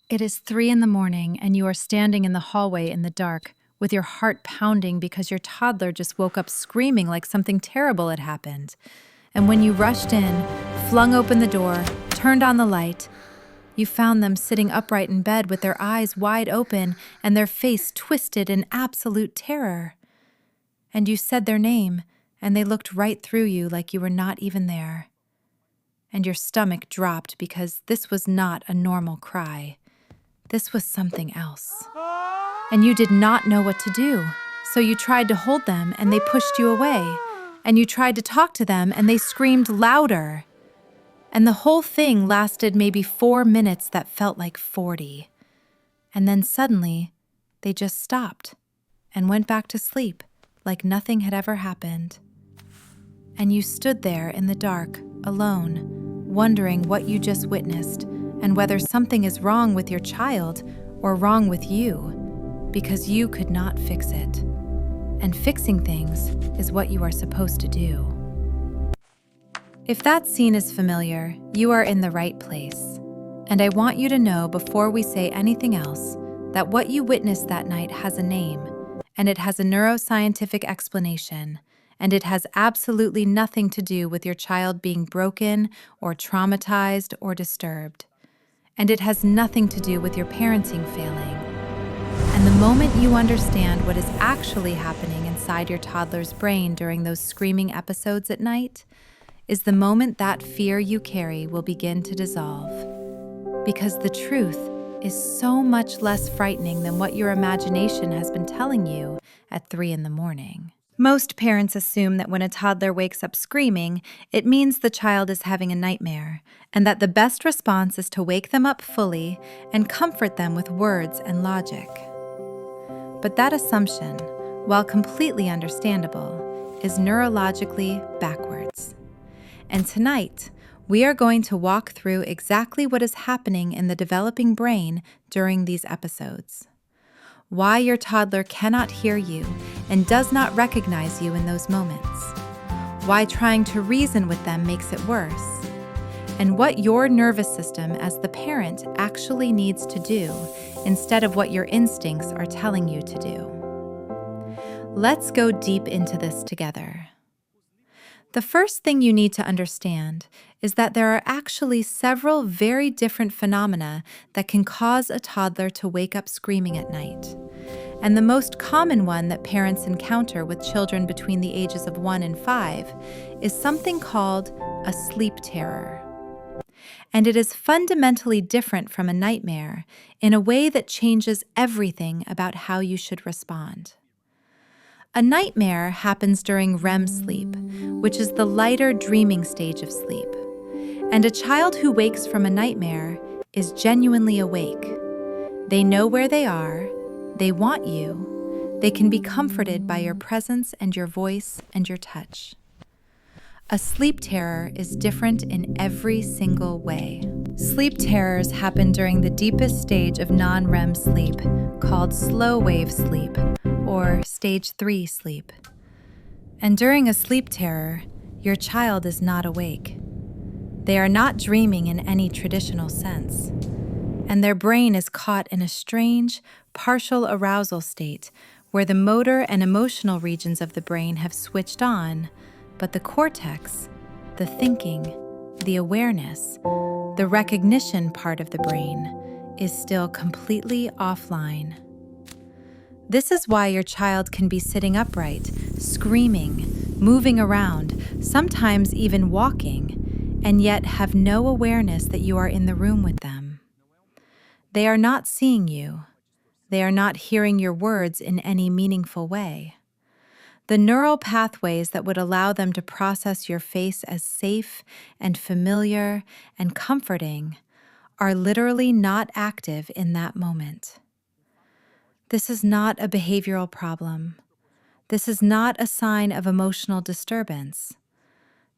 It is 3 in the morning, and you are standing in the hallway in the dark, with your heart pounding because your toddler just woke up screaming like something terrible had happened. And when you rushed in, flung open the door, turned on the light, you found them sitting upright in bed with their eyes wide open and their face twisted in absolute terror. And you said their name, and they looked right through you like you were not even there. And your stomach dropped because this was not a normal cry. This was something else. And you did not know what to do, so you tried to hold them and they pushed you away. And you tried to talk to them and they screamed louder. And the whole thing lasted maybe 4 minutes that felt like 40. And then suddenly, they just stopped and went back to sleep like nothing had ever happened. And you stood there in the dark, alone, wondering what you just witnessed and whether something is wrong with your child or wrong with you, because you could not fix it. And fixing things is what you are supposed to do. If that scene is familiar, you are in the right place. And I want you to know before we say anything else that what you witnessed that night has a name, and it has a neuroscientific explanation, and it has absolutely nothing to do with your child being broken or traumatized or disturbed. And it has nothing to do with your parenting failing. And the moment you understand what is actually happening inside your toddler's brain during those screaming episodes at night, is the moment that fear you carry will begin to dissolve. Because the truth is so much less frightening than what your imagination has been telling you at 3 in the morning. Most parents assume that when a toddler wakes up screaming, it means the child is having a nightmare, and that the best response is to wake them up fully and comfort them with words and logic. But that assumption, while completely understandable, is neurologically backwards. And tonight, we are going to walk through exactly what is happening in the developing brain during these episodes. Why your toddler cannot hear you and does not recognize you in those moments. Why trying to reason with them makes it worse. And what your nervous system as the parent actually needs to do instead of what your instincts are telling you to do. Let's go deep into this together. The first thing you need to understand is that there are actually several very different phenomena that can cause a toddler to wake up screaming at night. And the most common one that parents encounter with children between the ages of 1 and 5 is something called a sleep terror. And it is fundamentally different from a nightmare in a way that changes everything about how you should respond. A nightmare happens during REM sleep, which is the lighter dreaming stage of sleep. And a child who wakes from a nightmare is genuinely awake. They know where they are, they want you, they can be comforted by your presence and your voice and your touch. A sleep terror is different in every single way. Sleep terrors happen during the deepest stage of non-REM sleep, called slow wave sleep, or stage 3 sleep. And during a sleep terror, your child is not awake. They are not dreaming in any traditional sense. And their brain is caught in a strange, partial arousal state where the motor and emotional regions of the brain have switched on, but the cortex, the thinking, the awareness, the recognition part of the brain is still completely offline. This is why your child can be sitting upright, screaming, moving around, sometimes even walking, and yet have no awareness that you are in the room with them. They are not seeing you. They are not hearing your words in any meaningful way. The neural pathways that would allow them to process your face as safe and familiar and comforting are literally not active in that moment. This is not a behavioral problem. This is not a sign of emotional disturbance.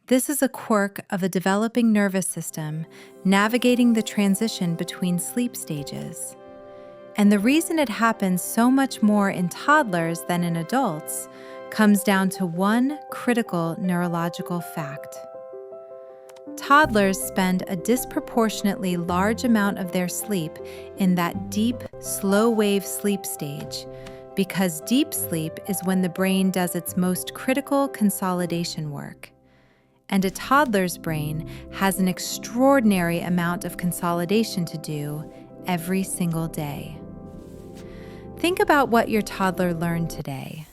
This is a quirk of a developing nervous system navigating the transition between sleep stages. And the reason it happens so much more in toddlers than in adults comes down to one critical neurological fact. Toddlers spend a disproportionately large amount of their sleep in that deep, slow-wave sleep stage, because deep sleep is when the brain does its most critical consolidation work. And a toddler's brain has an extraordinary amount of consolidation to do every single day. Think about what your toddler learned today.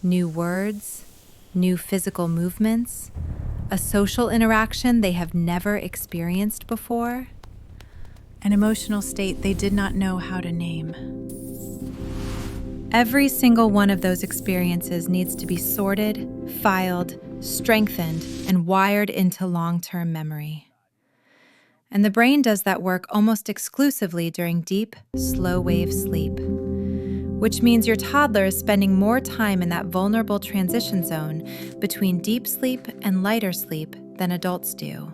New words, new physical movements, a social interaction they have never experienced before, an emotional state they did not know how to name. Every single one of those experiences needs to be sorted, filed, strengthened, and wired into long-term memory. And the brain does that work almost exclusively during deep, slow-wave sleep, which means your toddler is spending more time in that vulnerable transition zone between deep sleep and lighter sleep than adults do.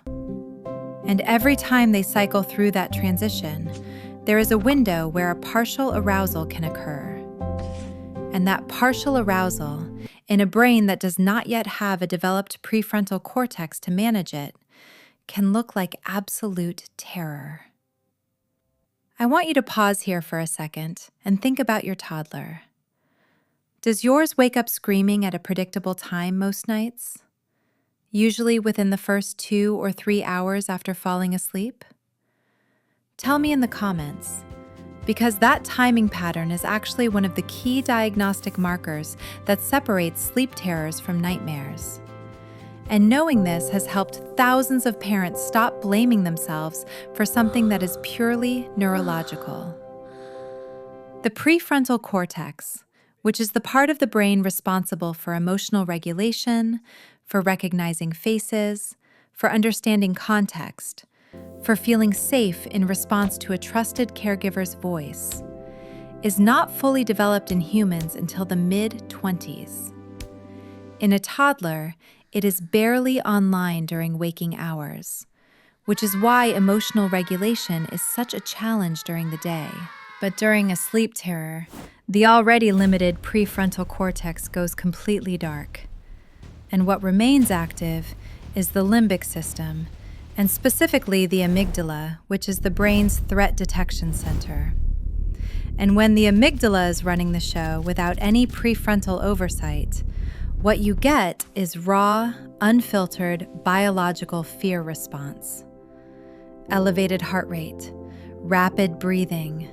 And every time they cycle through that transition, there is a window where a partial arousal can occur. And that partial arousal, in a brain that does not yet have a developed prefrontal cortex to manage it, can look like absolute terror. I want you to pause here for a second and think about your toddler. Does yours wake up screaming at a predictable time most nights? Usually within the first 2 or 3 hours after falling asleep? Tell me in the comments, because that timing pattern is actually one of the key diagnostic markers that separates sleep terrors from nightmares. And knowing this has helped thousands of parents stop blaming themselves for something that is purely neurological. The prefrontal cortex, which is the part of the brain responsible for emotional regulation, for recognizing faces, for understanding context, for feeling safe in response to a trusted caregiver's voice, is not fully developed in humans until the mid-20s. In a toddler, it is barely online during waking hours, which is why emotional regulation is such a challenge during the day. But during a sleep terror, the already limited prefrontal cortex goes completely dark. And what remains active is the limbic system, and specifically the amygdala, which is the brain's threat detection center. And when the amygdala is running the show without any prefrontal oversight, what you get is raw, unfiltered, biological fear response. Elevated heart rate, rapid breathing,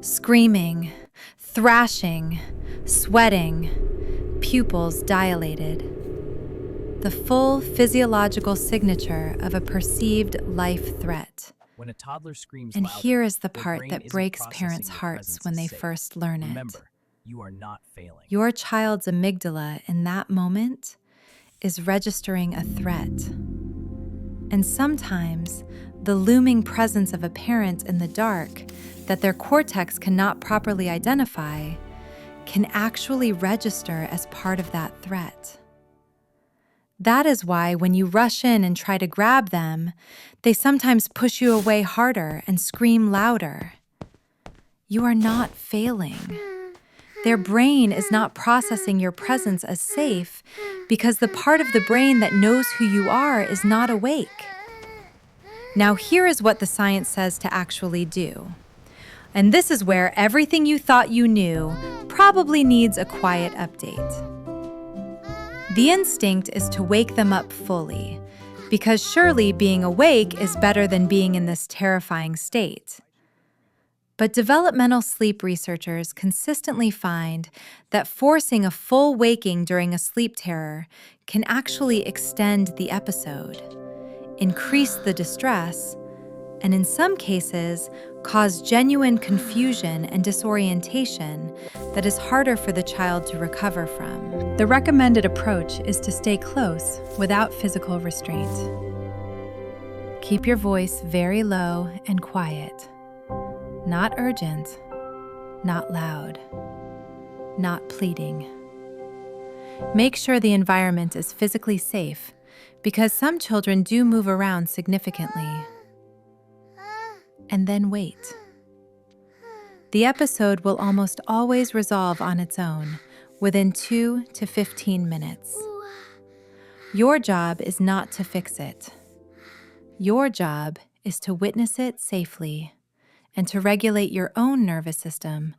screaming, thrashing, sweating, pupils dilated. The full physiological signature of a perceived life threat. When a toddler screams And louder, here is the their part brain that isn't breaks processing parents' your hearts presence when as they safe. first learn it. Remember, you are not failing. Your child's amygdala in that moment is registering a threat. And sometimes, the looming presence of a parent in the dark that their cortex cannot properly identify can actually register as part of that threat. That is why when you rush in and try to grab them, they sometimes push you away harder and scream louder. You are not failing. Their brain is not processing your presence as safe because the part of the brain that knows who you are is not awake. Now here is what the science says to actually do. And this is where everything you thought you knew probably needs a quiet update. The instinct is to wake them up fully, because surely being awake is better than being in this terrifying state. But developmental sleep researchers consistently find that forcing a full waking during a sleep terror can actually extend the episode, increase the distress, and in some cases, cause genuine confusion and disorientation that is harder for the child to recover from. The recommended approach is to stay close without physical restraint. Keep your voice very low and quiet. Not urgent, not loud, not pleading. Make sure the environment is physically safe, because some children do move around significantly. And then wait. The episode will almost always resolve on its own within 2 to 15 minutes. Your job is not to fix it. Your job is to witness it safely and to regulate your own nervous system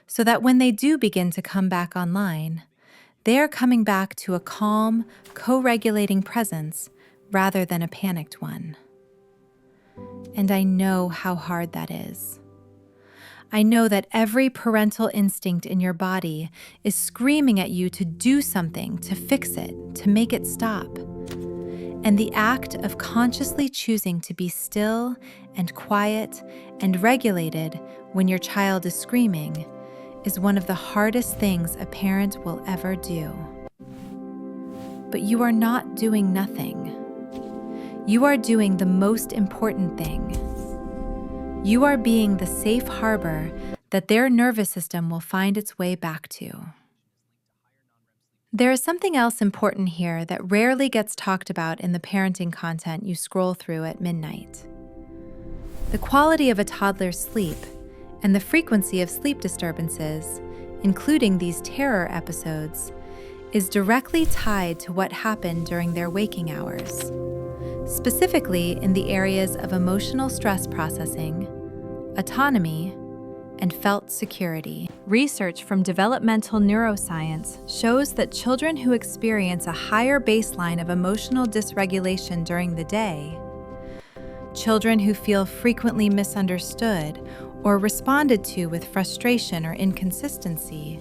so that when they do begin to come back online, they are coming back to a calm, co-regulating presence rather than a panicked one. And I know how hard that is. I know that every parental instinct in your body is screaming at you to do something, to fix it, to make it stop. And the act of consciously choosing to be still and quiet and regulated when your child is screaming is one of the hardest things a parent will ever do. But you are not doing nothing. You are doing the most important thing. You are being the safe harbor that their nervous system will find its way back to. There is something else important here that rarely gets talked about in the parenting content you scroll through at midnight. The quality of a toddler's sleep and the frequency of sleep disturbances, including these terror episodes, is directly tied to what happened during their waking hours, specifically in the areas of emotional stress processing, autonomy, and felt security. Research from developmental neuroscience shows that children who experience a higher baseline of emotional dysregulation during the day, children who feel frequently misunderstood or responded to with frustration or inconsistency,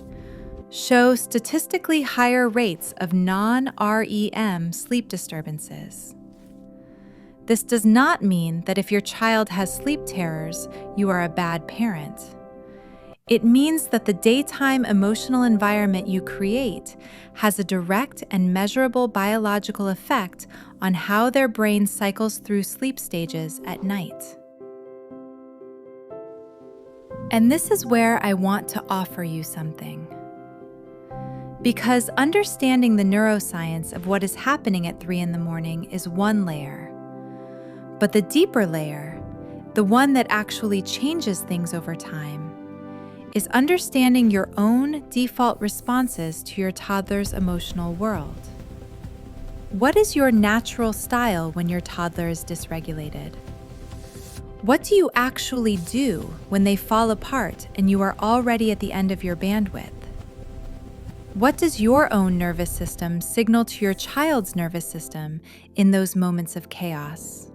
show statistically higher rates of non-REM sleep disturbances. This does not mean that if your child has sleep terrors, you are a bad parent. It means that the daytime emotional environment you create has a direct and measurable biological effect on how their brain cycles through sleep stages at night. And this is where I want to offer you something. Because understanding the neuroscience of what is happening at 3 a.m. is one layer. But the deeper layer, the one that actually changes things over time, is understanding your own default responses to your toddler's emotional world. What is your natural style when your toddler is dysregulated? What do you actually do when they fall apart and you are already at the end of your bandwidth? What does your own nervous system signal to your child's nervous system in those moments of chaos?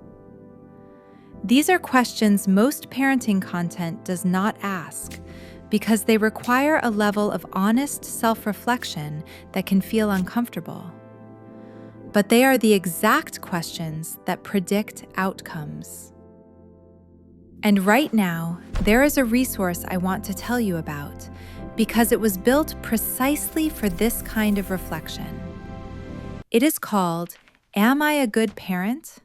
These are questions most parenting content does not ask because they require a level of honest self-reflection that can feel uncomfortable. But they are the exact questions that predict outcomes. And right now, there is a resource I want to tell you about because it was built precisely for this kind of reflection. It is called Am I a Good Parent?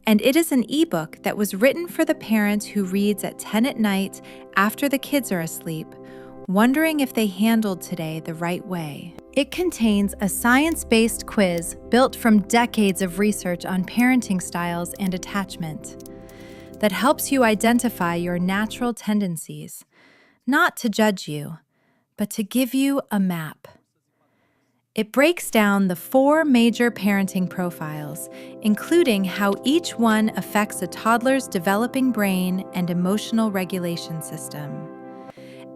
And it is an ebook that was written for the parent who reads at 10 at night after the kids are asleep, wondering if they handled today the right way. It contains a science-based quiz built from decades of research on parenting styles and attachment that helps you identify your natural tendencies, not to judge you, but to give you a map. It breaks down the 4 major parenting profiles, including how each one affects a toddler's developing brain and emotional regulation system.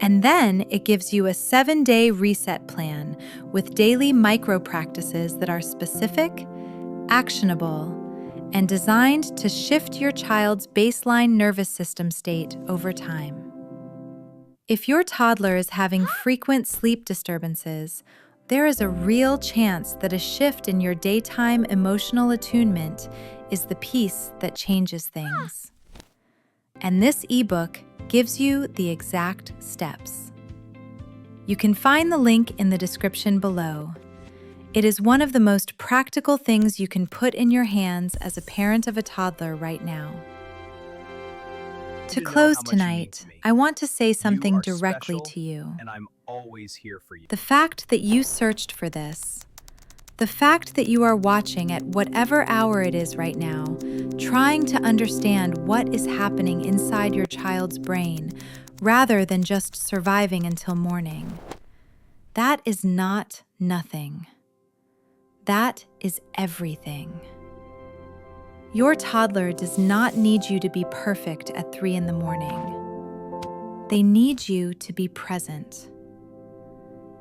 And then it gives you a 7-day reset plan with daily micro-practices that are specific, actionable, and designed to shift your child's baseline nervous system state over time. If your toddler is having frequent sleep disturbances, there is a real chance that a shift in your daytime emotional attunement is the piece that changes things. And this ebook gives you the exact steps. You can find the link in the description below. It is one of the most practical things you can put in your hands as a parent of a toddler right now. To close tonight, I want to say something directly to you. And I'm always here for you. The fact that you searched for this, the fact that you are watching at whatever hour it is right now, trying to understand what is happening inside your child's brain rather than just surviving until morning, that is not nothing. That is everything. Your toddler does not need you to be perfect at 3 in the morning. They need you to be present.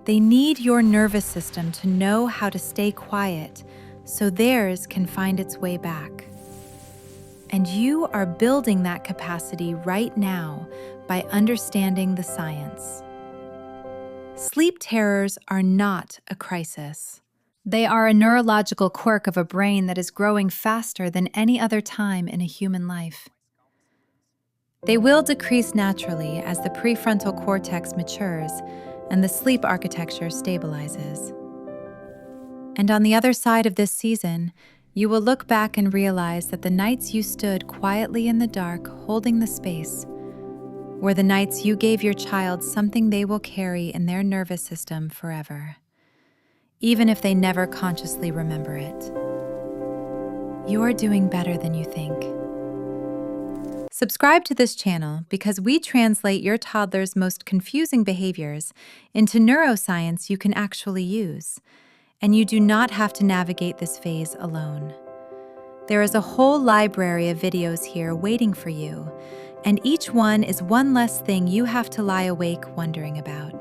They need your nervous system to know how to stay quiet so theirs can find its way back. And you are building that capacity right now by understanding the science. Sleep terrors are not a crisis. They are a neurological quirk of a brain that is growing faster than any other time in a human life. They will decrease naturally as the prefrontal cortex matures and the sleep architecture stabilizes. And on the other side of this season, you will look back and realize that the nights you stood quietly in the dark holding the space were the nights you gave your child something they will carry in their nervous system forever, even if they never consciously remember it. You are doing better than you think. Subscribe to this channel because we translate your toddler's most confusing behaviors into neuroscience you can actually use, and you do not have to navigate this phase alone. There is a whole library of videos here waiting for you, and each one is one less thing you have to lie awake wondering about.